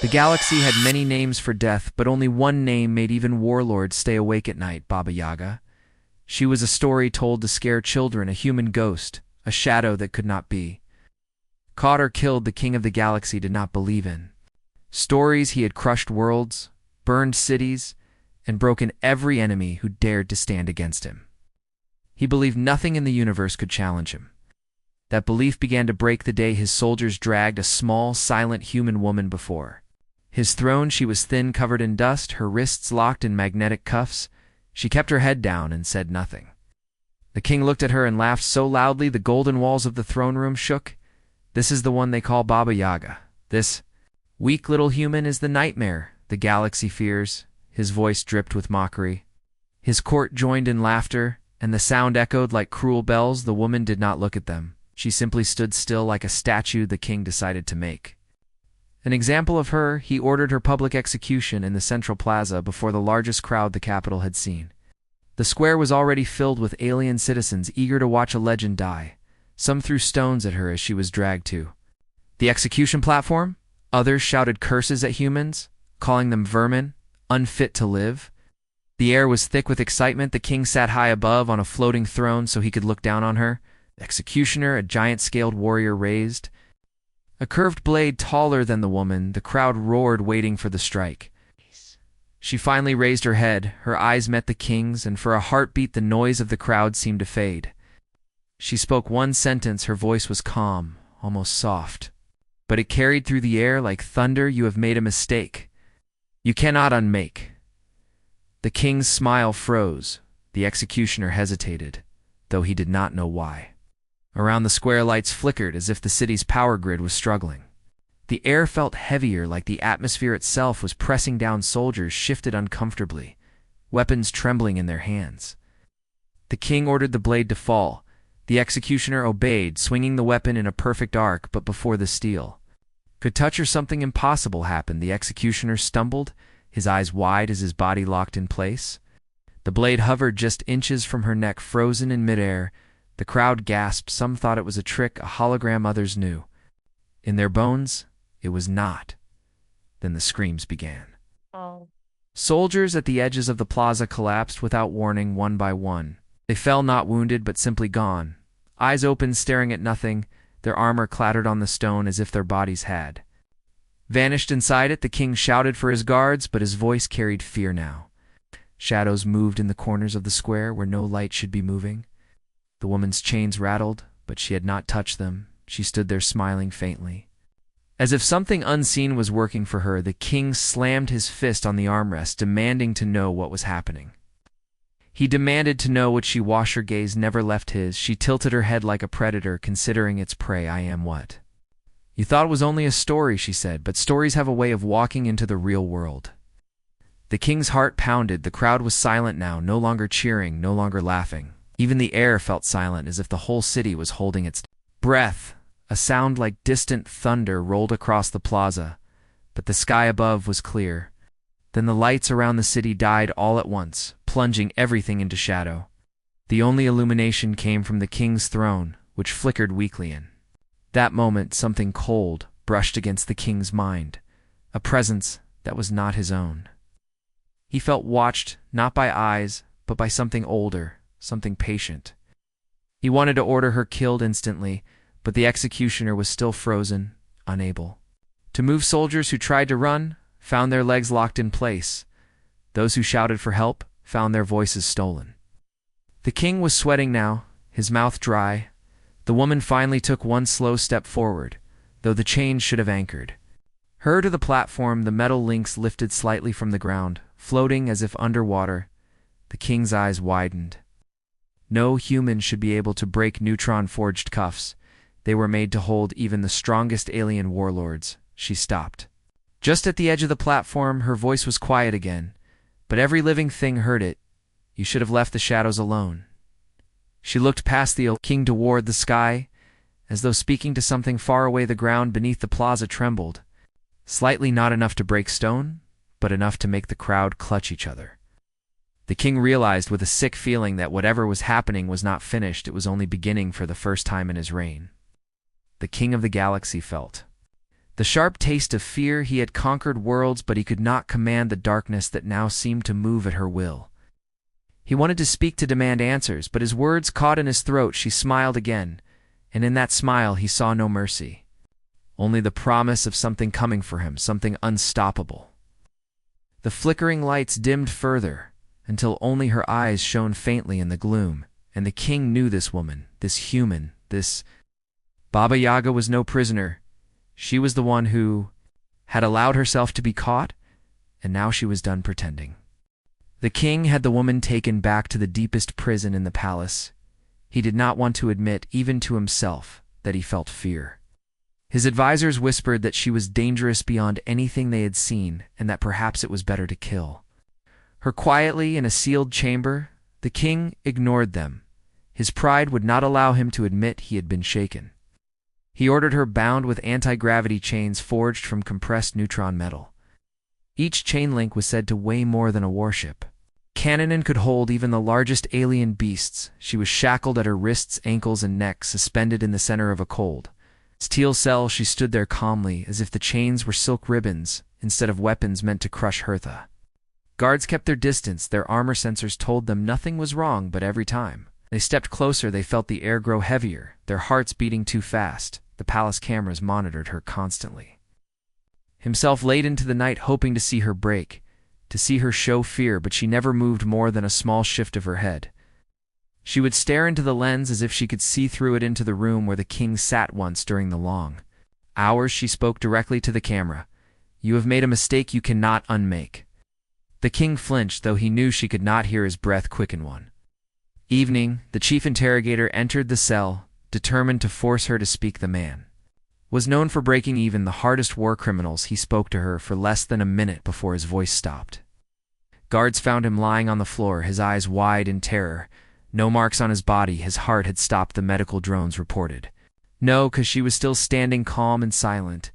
The galaxy had many names for death, but only one name made even warlords stay awake at night: Baba Yaga. She was a story told to scare children, a human ghost, a shadow that could not be. Caught or killed, the king of the galaxy did not believe in. Stories he had crushed worlds, burned cities, and broken every enemy who dared to stand against him. He believed nothing in the universe could challenge him. That belief began to break the day his soldiers dragged a small, silent human woman before his throne. She was thin, covered in dust, her wrists locked in magnetic cuffs. She kept her head down and said nothing. The king looked at her and laughed so loudly the golden walls of the throne room shook. This is the one they call Baba Yaga. This weak little human is the nightmare the galaxy fears. His voice dripped with mockery. His court joined in laughter, and the sound echoed like cruel bells. The woman did not look at them. She simply stood still like a statue the king decided to make. An example of her, he ordered her public execution in the central plaza before the largest crowd the capital had seen. The square was already filled with alien citizens eager to watch a legend die. Some threw stones at her as she was dragged to the execution platform. Others shouted curses at humans, calling them vermin, unfit to live. The air was thick with excitement. The king sat high above on a floating throne so he could look down on her. The executioner, a giant-scaled warrior, raised a curved blade taller than the woman. The crowd roared, waiting for the strike. She finally raised her head, her eyes met the king's, and for a heartbeat the noise of the crowd seemed to fade. She spoke one sentence. Her voice was calm, almost soft, but it carried through the air like thunder. You have made a mistake. You cannot unmake. The king's smile froze. The executioner hesitated, though he did not know why. Around the square, lights flickered as if the city's power grid was struggling. The air felt heavier, like the atmosphere itself was pressing down. Soldiers shifted uncomfortably, weapons trembling in their hands. The king ordered the blade to fall. The executioner obeyed, swinging the weapon in a perfect arc, but before the steel could touch her, something impossible happened. The executioner stumbled, his eyes wide as his body locked in place. The blade hovered just inches from her neck, frozen in midair. The crowd gasped. Some thought it was a trick, a hologram. Others knew in their bones it was not. Then the screams began. Oh. Soldiers at the edges of the plaza collapsed without warning, one by one. They fell not wounded, but simply gone. Eyes open, staring at nothing, their armor clattered on the stone as if their bodies had vanished inside it. The king shouted for his guards, but his voice carried fear now. Shadows moved in the corners of the square where no light should be moving. The woman's chains rattled, but she had not touched them. She stood there smiling faintly. As if something unseen was working for her, the king slammed his fist on the armrest, demanding to know what was happening. He demanded to know what she was. Her gaze never left his. She tilted her head like a predator, considering its prey. I am what? You thought it was only a story, she said, but stories have a way of walking into the real world. The king's heart pounded. The crowd was silent now, no longer cheering, no longer laughing. Even the air felt silent, as if the whole city was holding its breath. A sound like distant thunder rolled across the plaza, but the sky above was clear. Then the lights around the city died all at once, plunging everything into shadow. The only illumination came from the king's throne, which flickered weakly in that moment. Something cold brushed against the king's mind, a presence that was not his own. He felt watched, not by eyes, but by something older, something patient. He wanted to order her killed instantly, but the executioner was still frozen, unable to move. Soldiers who tried to run found their legs locked in place. Those who shouted for help found their voices stolen. The king was sweating now, his mouth dry. The woman finally took one slow step forward, though the chains should have anchored her to the platform. The metal links lifted slightly from the ground, floating as if underwater. The king's eyes widened. No human should be able to break neutron-forged cuffs. They were made to hold even the strongest alien warlords. She stopped just at the edge of the platform. Her voice was quiet again, but every living thing heard it. You should have left the shadows alone. She looked past the king toward the sky, as though speaking to something far away. The ground beneath the plaza trembled, slightly, not enough to break stone, but enough to make the crowd clutch each other. The king realized with a sick feeling that whatever was happening was not finished. It was only beginning for the first time in his reign. The king of the galaxy felt The sharp taste of fear. He had conquered worlds, but he could not command the darkness that now seemed to move at her will. He wanted to speak, to demand answers, but his words caught in his throat. She smiled again, and in that smile he saw no mercy, only the promise of something coming for him, something unstoppable. The flickering lights dimmed further, until only her eyes shone faintly in the gloom, and the king knew this woman, this human, this Baba Yaga was no prisoner. She was the one who had allowed herself to be caught, and now she was done pretending. The king had the woman taken back to the deepest prison in the palace. He did not want to admit, even to himself, that he felt fear. His advisors whispered that she was dangerous beyond anything they had seen, and that perhaps it was better to kill her quietly in a sealed chamber. The king ignored them. His pride would not allow him to admit he had been shaken. He ordered her bound with anti-gravity chains forged from compressed neutron metal. Each chain link was said to weigh more than a warship. Cannon could hold even the largest alien beasts. She was shackled at her wrists, ankles, and neck, suspended in the center of a cold steel cell. She stood there calmly, as if the chains were silk ribbons instead of weapons meant to crush Hertha. Guards kept their distance. Their armor sensors told them nothing was wrong, but every time they stepped closer, they felt the air grow heavier, their hearts beating too fast. The palace cameras monitored her constantly. Himself laid into the night, hoping to see her break, to see her show fear, but she never moved more than a small shift of her head. She would stare into the lens as if she could see through it, into the room where the king sat once during the long hours. She spoke directly to the camera. "You have made a mistake you cannot unmake." The king flinched, though he knew she could not hear his breath quicken. One evening, the chief interrogator entered the cell, determined to force her to speak. The man was known for breaking even the hardest war criminals. He spoke to her for less than a minute before his voice stopped. Guards found him lying on the floor, his eyes wide in terror. No marks on his body. His heart had stopped, the medical drones reported. No, because she was still standing calm and silent,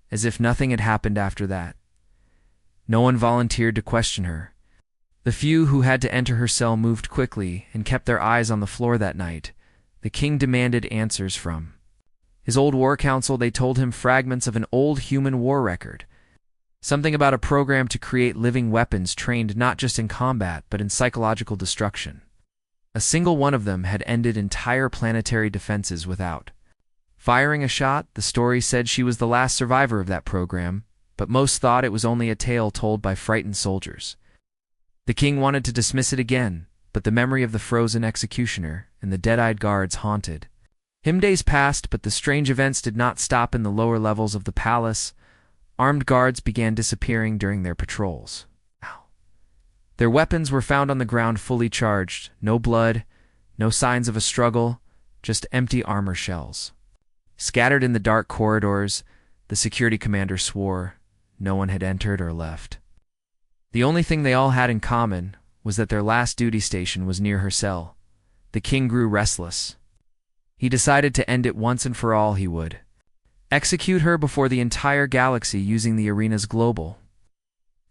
as if nothing had happened after that. No one volunteered to question her. The few who had to enter her cell moved quickly and kept their eyes on the floor. That night, the king demanded answers from his old war council. They told him fragments of an old human war record. Something about a program to create living weapons trained not just in combat but in psychological destruction. A single one of them had ended entire planetary defenses without firing a shot. The story said she was the last survivor of that program, but most thought it was only a tale told by frightened soldiers. The king wanted to dismiss it again, but the memory of the frozen executioner and the dead-eyed guards haunted him. Days passed, but the strange events did not stop in the lower levels of the palace. Armed guards began disappearing during their patrols. Their weapons were found on the ground fully charged. No blood, no signs of a struggle, just empty armor shells. Scattered in the dark corridors, the security commander swore no one had entered or left. The only thing they all had in common was that their last duty station was near her cell. The king grew restless. He decided to end it once and for all. He would execute her before the entire galaxy using the arena's global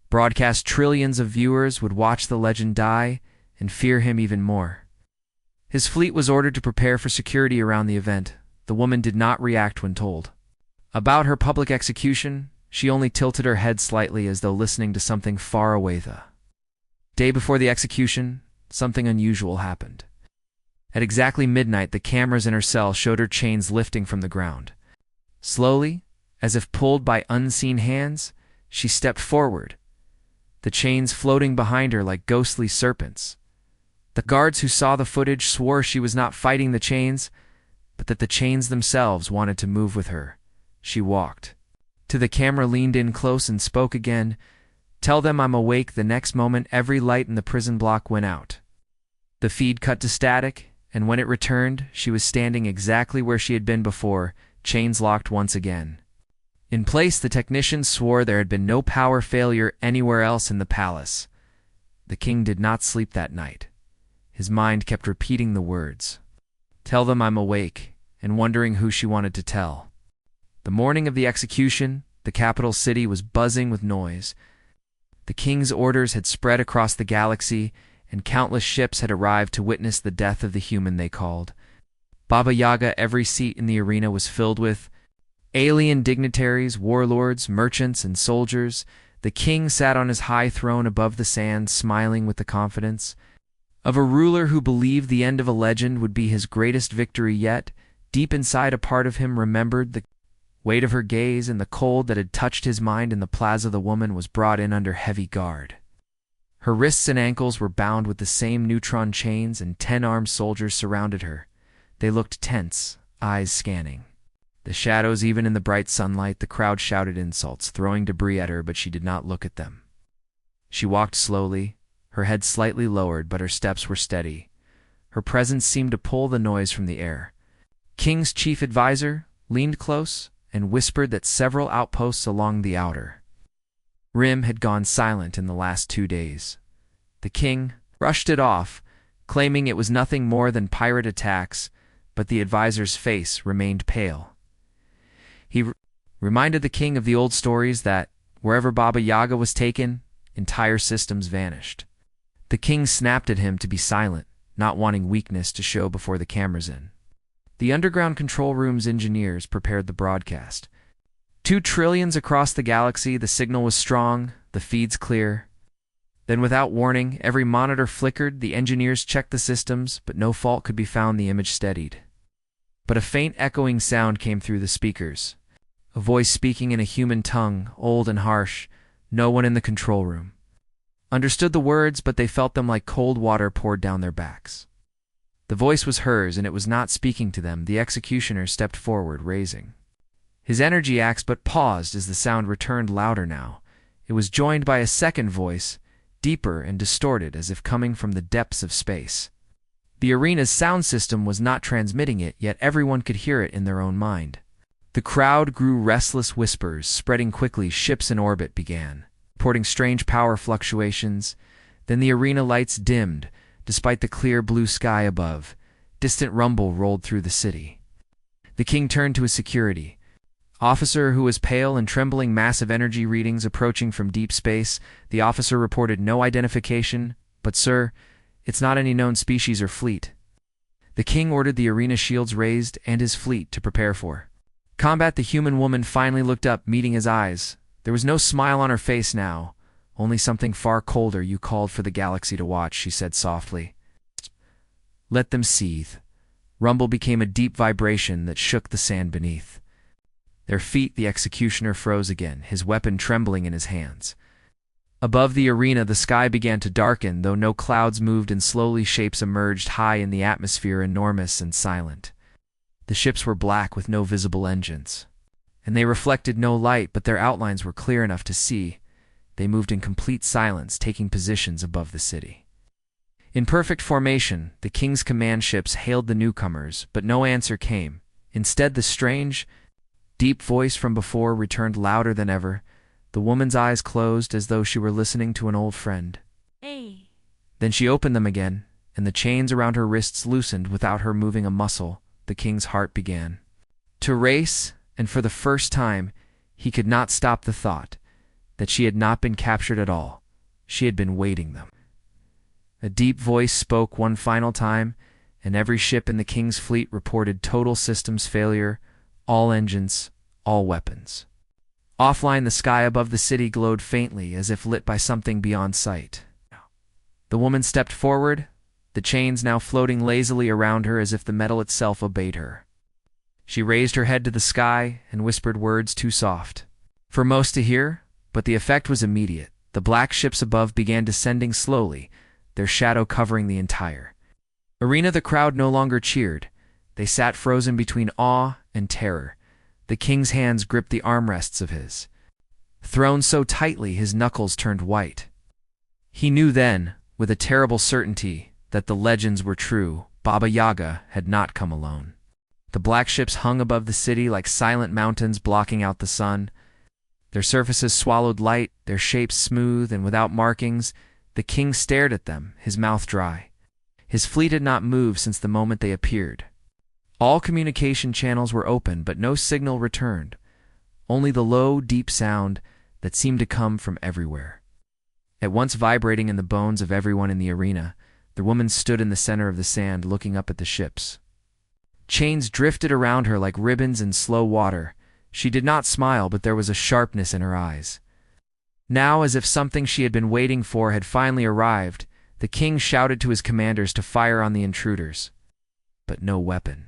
broadcast. Trillions of viewers would watch the legend die and fear him even more. His fleet was ordered to prepare for security around the event. The woman did not react when told about her public execution. She only tilted her head slightly, as though listening to something far away. The day before the execution, something unusual happened. At exactly midnight, the cameras in her cell showed her chains lifting from the ground. Slowly, as if pulled by unseen hands, she stepped forward, the chains floating behind her like ghostly serpents. The guards who saw the footage swore she was not fighting the chains, but that the chains themselves wanted to move with her. She walked to the camera, leaned in close, and spoke again. "Tell them I'm awake." The next moment, every light in the prison block went out. The feed cut to static, and when it returned, she was standing exactly where she had been before, chains locked once again. In place, the technicians swore there had been no power failure anywhere else in the palace. The king did not sleep that night. His mind kept repeating the words, "Tell them I'm awake," and wondering who she wanted to tell. The morning of the execution, the capital city was buzzing with noise. The king's orders had spread across the galaxy, and countless ships had arrived to witness the death of the human they called Baba Yaga. Every seat in the arena was filled with Alien dignitaries, warlords, merchants, and soldiers, the king sat on his high throne above the sand, smiling with the confidence of a ruler who believed the end of a legend would be his greatest victory yet. Deep inside, a part of him remembered the weight of her gaze, and the cold that had touched his mind in the plaza. The woman was brought in under heavy guard. Her wrists and ankles were bound with the same neutron chains, and 10 armed soldiers surrounded her. They looked tense, eyes scanning the shadows. Even in the bright sunlight, the crowd shouted insults, throwing debris at her, but she did not look at them. She walked slowly, her head slightly lowered, but her steps were steady. Her presence seemed to pull the noise from the air. King's chief advisor leaned close and whispered that several outposts along the outer rim had gone silent in the last 2 days. The king brushed it off, claiming it was nothing more than pirate attacks, but the advisor's face remained pale. He reminded the king of the old stories that wherever Baba Yaga was taken, entire systems vanished. The king snapped at him to be silent, not wanting weakness to show before the cameras in. The underground control room's engineers prepared the broadcast. 2 trillions across the galaxy, the signal was strong, the feeds clear. Then, without warning, every monitor flickered. The engineers checked the systems, but no fault could be found. The image steadied. But a faint echoing sound came through the speakers. A voice speaking in a human tongue, old and harsh. No one in the control room understood the words, but they felt them like cold water poured down their backs. The voice was hers, and it was not speaking to them. The executioner stepped forward, raising his energy axe, but paused as the sound returned louder now. It was joined by a second voice, deeper and distorted, as if coming from the depths of space. The arena's sound system was not transmitting it, yet everyone could hear it in their own mind. The crowd grew restless, whispers spreading quickly. Ships in orbit began reporting strange power fluctuations. Then the arena lights dimmed, despite the clear blue sky above. Distant rumble rolled through the city. The king turned to his security officer, who was pale and trembling. Massive energy readings approaching from deep space. The officer reported no identification, but sir, it's not any known species or fleet. The king ordered the arena shields raised and his fleet to prepare for combat. The human woman finally looked up, meeting his eyes. There was no smile on her face now, only something far colder. You called for the galaxy to watch, she said softly. Let them seethe. Rumble became a deep vibration that shook the sand beneath their feet. The executioner froze again, his weapon trembling in his hands. Above the arena, the sky began to darken, though no clouds moved, and slowly shapes emerged high in the atmosphere, enormous and silent. The ships were black with no visible engines, and they reflected no light, but their outlines were clear enough to see. They moved in complete silence, taking positions above the city. In perfect formation, the king's command ships hailed the newcomers, but no answer came. Instead, the strange, deep voice from before returned louder than ever. The woman's eyes closed as though she were listening to an old friend. Hey. Then she opened them again, and the chains around her wrists loosened without her moving a muscle. The king's heart began to race, and for the first time, he could not stop the thought that she had not been captured at all. She had been waiting them. A deep voice spoke one final time, and every ship in the king's fleet reported total systems failure, all engines, all weapons. Offline, the sky above the city glowed faintly, as if lit by something beyond sight. The woman stepped forward, the chains now floating lazily around her as if the metal itself obeyed her. She raised her head to the sky and whispered words too soft for most to hear, but the effect was immediate. The black ships above began descending slowly, their shadow covering the entire arena. The crowd no longer cheered. They sat frozen between awe and terror. The king's hands gripped the armrests of his throne so tightly his knuckles turned white. He knew then, with a terrible certainty, that the legends were true. Baba Yaga had not come alone. The black ships hung above the city like silent mountains blocking out the sun. Their surfaces swallowed light, their shapes smooth and without markings. The king stared at them, his mouth dry. His fleet had not moved since the moment they appeared. All communication channels were open, but no signal returned, only the low, deep sound that seemed to come from everywhere. At once vibrating in the bones of everyone in the arena, the woman stood in the center of the sand, looking up at the ships. Chains drifted around her like ribbons in slow water. She did not smile, but there was a sharpness in her eyes. Now, as if something she had been waiting for had finally arrived, the king shouted to his commanders to fire on the intruders. But no weapon.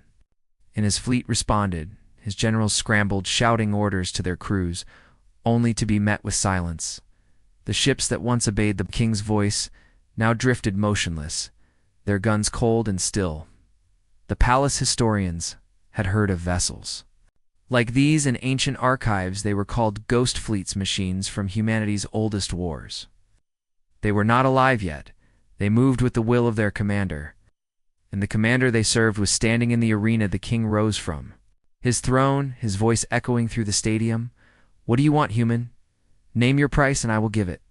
And his fleet responded. His generals scrambled, shouting orders to their crews, only to be met with silence. The ships that once obeyed the king's voice now drifted motionless, their guns cold and still. The palace historians had heard of vessels like these in ancient archives. They were called ghost fleets, machines from humanity's oldest wars. They were not alive yet. They moved with the will of their commander. And the commander they served was standing in the arena the king rose from. His throne, his voice echoing through the stadium. "What do you want, human? Name your price and I will give it."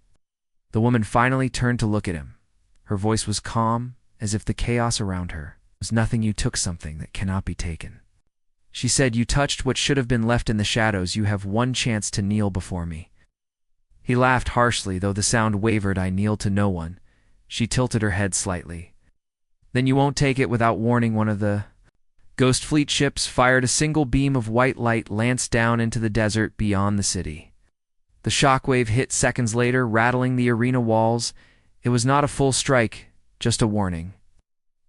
The woman finally turned to look at him. Her voice was calm, as if the chaos around her was nothing. "You took something that cannot be taken," she said. "You touched what should have been left in the shadows. You have one chance to kneel before me." He laughed harshly, though the sound wavered. "I kneel to no one." She tilted her head slightly. "Then you won't take it without warning." One of the ghost fleet ships fired a single beam of white light, lanced down into the desert beyond the city. The shockwave hit seconds later, rattling the arena walls. It was not a full strike, just a warning.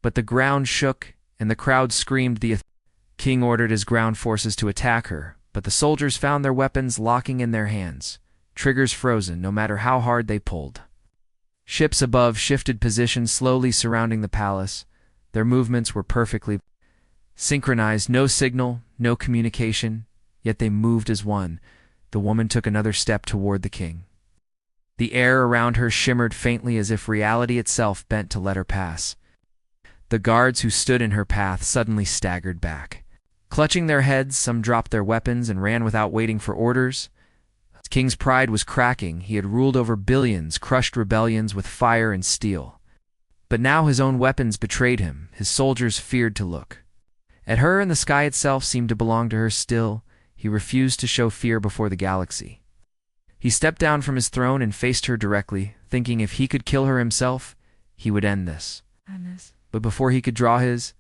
But the ground shook, and the crowd screamed. The king ordered his ground forces to attack her, but the soldiers found their weapons locking in their hands, triggers frozen no matter how hard they pulled. Ships above shifted positions, slowly surrounding the palace. Their movements were perfectly synchronized, no signal, no communication, yet they moved as one. The woman took another step toward the king. The air around her shimmered faintly, as if reality itself bent to let her pass. The guards who stood in her path suddenly staggered back. Clutching their heads, some dropped their weapons and ran without waiting for orders. The king's pride was cracking. He had ruled over billions, crushed rebellions with fire and steel. But now his own weapons betrayed him. His soldiers feared to look at her, and the sky itself seemed to belong to her still. He refused to show fear before the galaxy. He stepped down from his throne and faced her directly, thinking if he could kill her himself, he would end this. But before he could draw his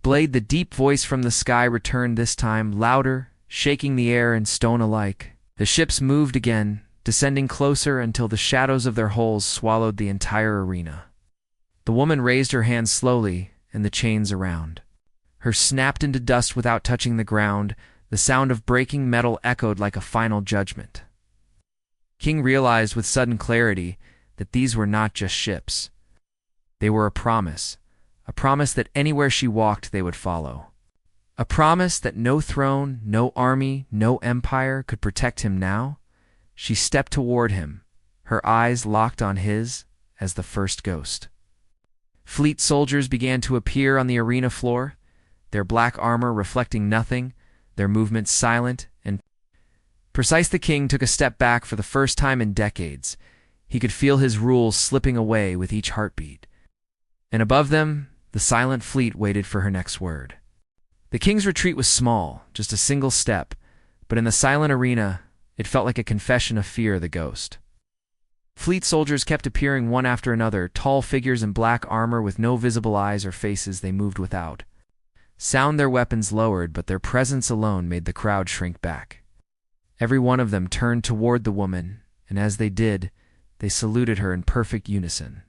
blade, the deep voice from the sky returned, this time louder, shaking the air and stone alike. The ships moved again, descending closer until the shadows of their hulls swallowed the entire arena. The woman raised her hands slowly, and the chains around her snapped into dust without touching the ground. The sound of breaking metal echoed like a final judgment. King realized with sudden clarity that these were not just ships. They were a promise that anywhere she walked they would follow. A promise that no throne, no army, no empire could protect him now. She stepped toward him, her eyes locked on his as the first ghost. Fleet soldiers began to appear on the arena floor, their black armor reflecting nothing, their movements silent and precise. The king took a step back for the first time in decades. He could feel his rule slipping away with each heartbeat. And above them, the silent fleet waited for her next word. The king's retreat was small, just a single step, but in the silent arena, it felt like a confession of fear. The ghost fleet soldiers kept appearing one after another, tall figures in black armor with no visible eyes or faces. They moved without sound, their weapons lowered, but their presence alone made the crowd shrink back. Every one of them turned toward the woman, and as they did, they saluted her in perfect unison.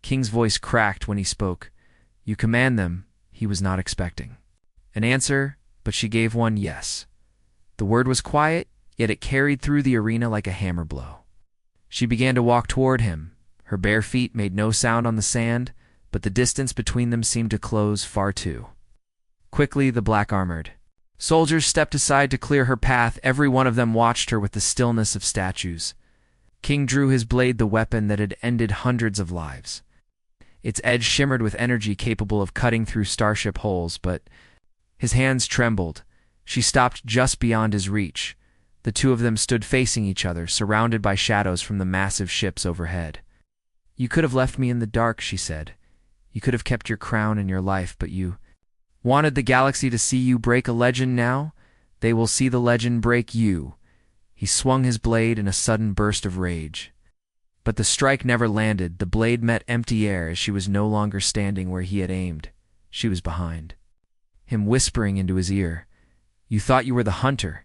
King's voice cracked when he spoke. "You command them," he was not expecting an answer, but she gave one, "Yes." The word was quiet, yet it carried through the arena like a hammer blow. She began to walk toward him. Her bare feet made no sound on the sand, but the distance between them seemed to close far too quickly. The black-armored soldiers stepped aside to clear her path. Every one of them watched her with the stillness of statues. King drew his blade, the weapon that had ended hundreds of lives. Its edge shimmered with energy capable of cutting through starship hulls, but his hands trembled. She stopped just beyond his reach. The two of them stood facing each other, surrounded by shadows from the massive ships overhead. "You could have left me in the dark," she said. "You could have kept your crown and your life, but you wanted the galaxy to see you break a legend. Now they will see the legend break you." He swung his blade in a sudden burst of rage. But the strike never landed. The blade met empty air as she was no longer standing where he had aimed. She was behind him, whispering into his ear, "You thought you were the hunter.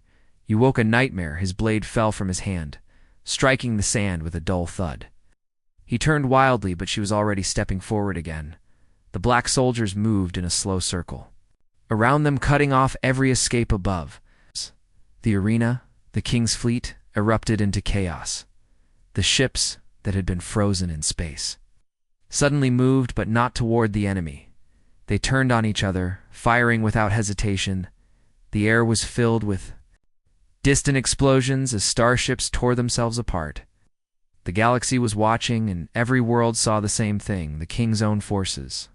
He woke a nightmare. His blade fell from his hand, striking the sand with a dull thud. He turned wildly, but she was already stepping forward again. The black soldiers moved in a slow circle, around them, cutting off every escape above. The arena, the king's fleet, erupted into chaos. The ships that had been frozen in space suddenly moved, but not toward the enemy. They turned on each other, firing without hesitation. The air was filled with distant explosions as starships tore themselves apart. The galaxy was watching, and every world saw the same thing: the king's own forces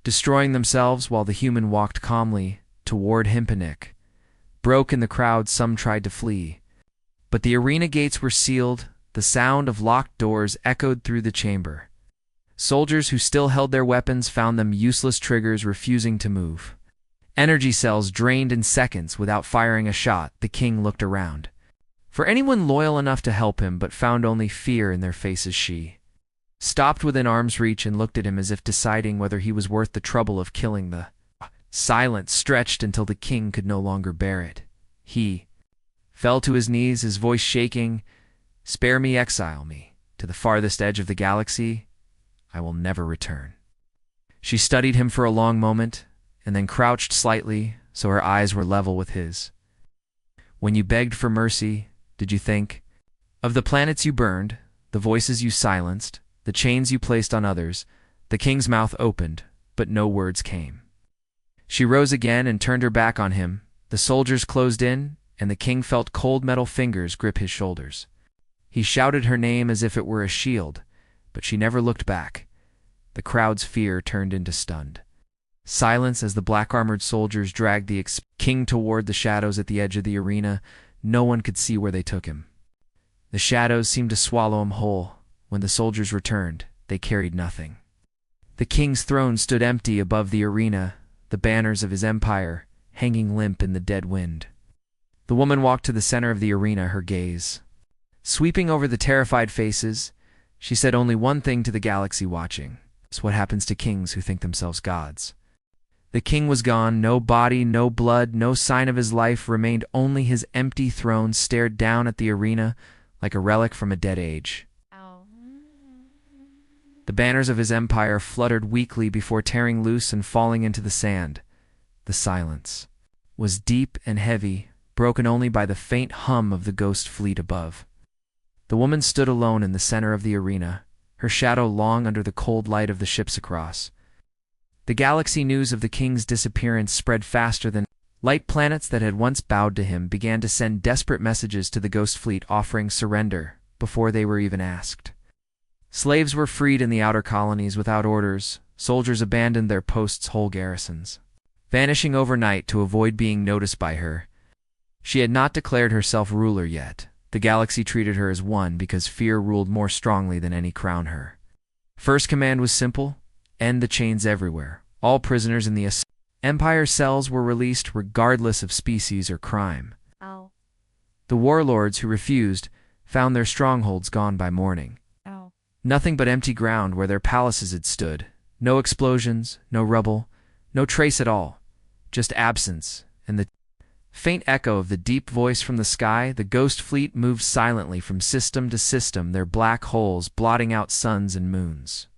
destroying themselves while the human walked calmly toward Himpanic. Broke in the crowd, some tried to flee, but the arena gates were sealed. The sound of locked doors echoed through the chamber. Soldiers who still held their weapons found them useless triggers, refusing to move. Energy cells drained in seconds without firing a shot. The king looked around for anyone loyal enough to help him, but found only fear in their faces. She stopped within arm's reach and looked at him as if deciding whether he was worth the trouble of killing. The silence stretched until the king could no longer bear it. He fell to his knees, his voice shaking. "Spare me, exile me to the farthest edge of the galaxy. I will never return." She studied him for a long moment, and then crouched slightly so her eyes were level with his. "When you begged for mercy, did you think of the planets you burned, the voices you silenced, the chains you placed on others?" The king's mouth opened, but no words came. She rose again and turned her back on him. The soldiers closed in, and the king felt cold metal fingers grip his shoulders. He shouted her name as if it were a shield, but she never looked back. The crowd's fear turned into stunned silence as the black-armored soldiers dragged the king toward the shadows at the edge of the arena. No one could see where they took him. The shadows seemed to swallow him whole. When the soldiers returned, they carried nothing. The king's throne stood empty above the arena, the banners of his empire hanging limp in the dead wind. The woman walked to the center of the arena, her gaze sweeping over the terrified faces. She said only one thing to the galaxy watching: "It's what happens to kings who think themselves gods." The king was gone. No body, no blood, no sign of his life remained. Only his empty throne stared down at the arena like a relic from a dead age. Ow. The banners of his empire fluttered weakly before tearing loose and falling into the sand. The silence was deep and heavy, broken only by the faint hum of the ghost fleet above. The woman stood alone in the center of the arena, her shadow long under the cold light of the ships across. The galaxy news of the king's disappearance spread faster than light. Planets that had once bowed to him began to send desperate messages to the ghost fleet offering surrender before they were even asked. Slaves were freed in the outer colonies without orders. Soldiers abandoned their posts, whole garrisons vanishing overnight to avoid being noticed by her. She had not declared herself ruler yet. The galaxy treated her as one because fear ruled more strongly than any crown. Her first command was simple: end the chains everywhere. All prisoners in the Empire cells were released regardless of species or crime. Ow. The warlords who refused found their strongholds gone by morning. Ow. Nothing but empty ground where their palaces had stood. No explosions, no rubble, no trace at all. Just absence and the faint echo of the deep voice from the sky. The ghost fleet moved silently from system to system, their black holes blotting out suns and moons.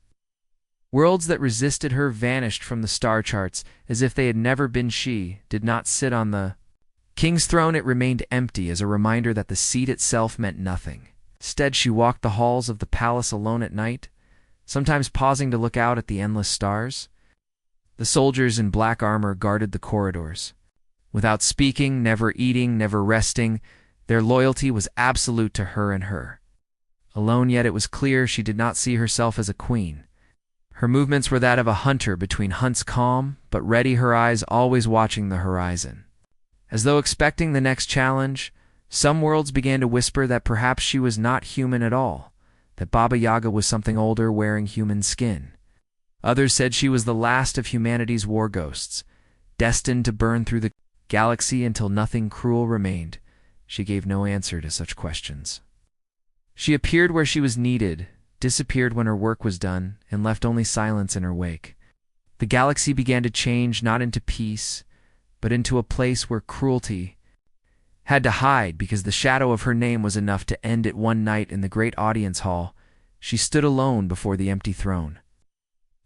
Worlds that resisted her vanished from the star charts as if they had never been. She did not sit on the king's throne. It remained empty, as a reminder that the seat itself meant nothing. Instead, she walked the halls of the palace alone at night, sometimes pausing to look out at the endless stars. The soldiers in black armor guarded the corridors. Without speaking, never eating, never resting, their loyalty was absolute to her and her alone. Yet it was clear she did not see herself as a queen. Her movements were that of a hunter between hunts, calm but ready, her eyes always watching the horizon. As though expecting the next challenge, some worlds began to whisper that perhaps she was not human at all, that Baba Yaga was something older wearing human skin. Others said she was the last of humanity's war ghosts, destined to burn through the galaxy until nothing cruel remained. She gave no answer to such questions. She appeared where she was needed, disappeared when her work was done, and left only silence in her wake. The galaxy began to change, not into peace, but into a place where cruelty Had to hide because the shadow of her name was enough to end it one night in the great audience hall. She stood alone before the empty throne.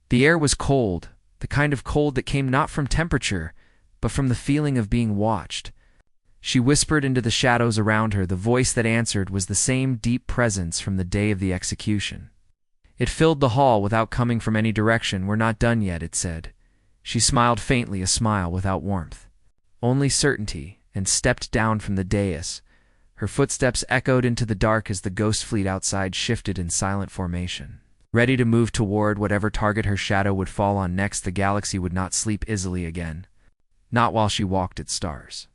The air was cold, the kind of cold that came not from temperature, but from the feeling of being watched. She whispered into the shadows around her. The voice that answered was the same deep presence from the day of the execution. It filled the hall without coming from any direction. "We're not done yet," it said. She smiled faintly, a smile without warmth. Only certainty, and stepped down from the dais. Her footsteps echoed into the dark as the ghost fleet outside shifted in silent formation. Ready to move toward whatever target her shadow would fall on next, the galaxy would not sleep easily again. Not while she walked its stars.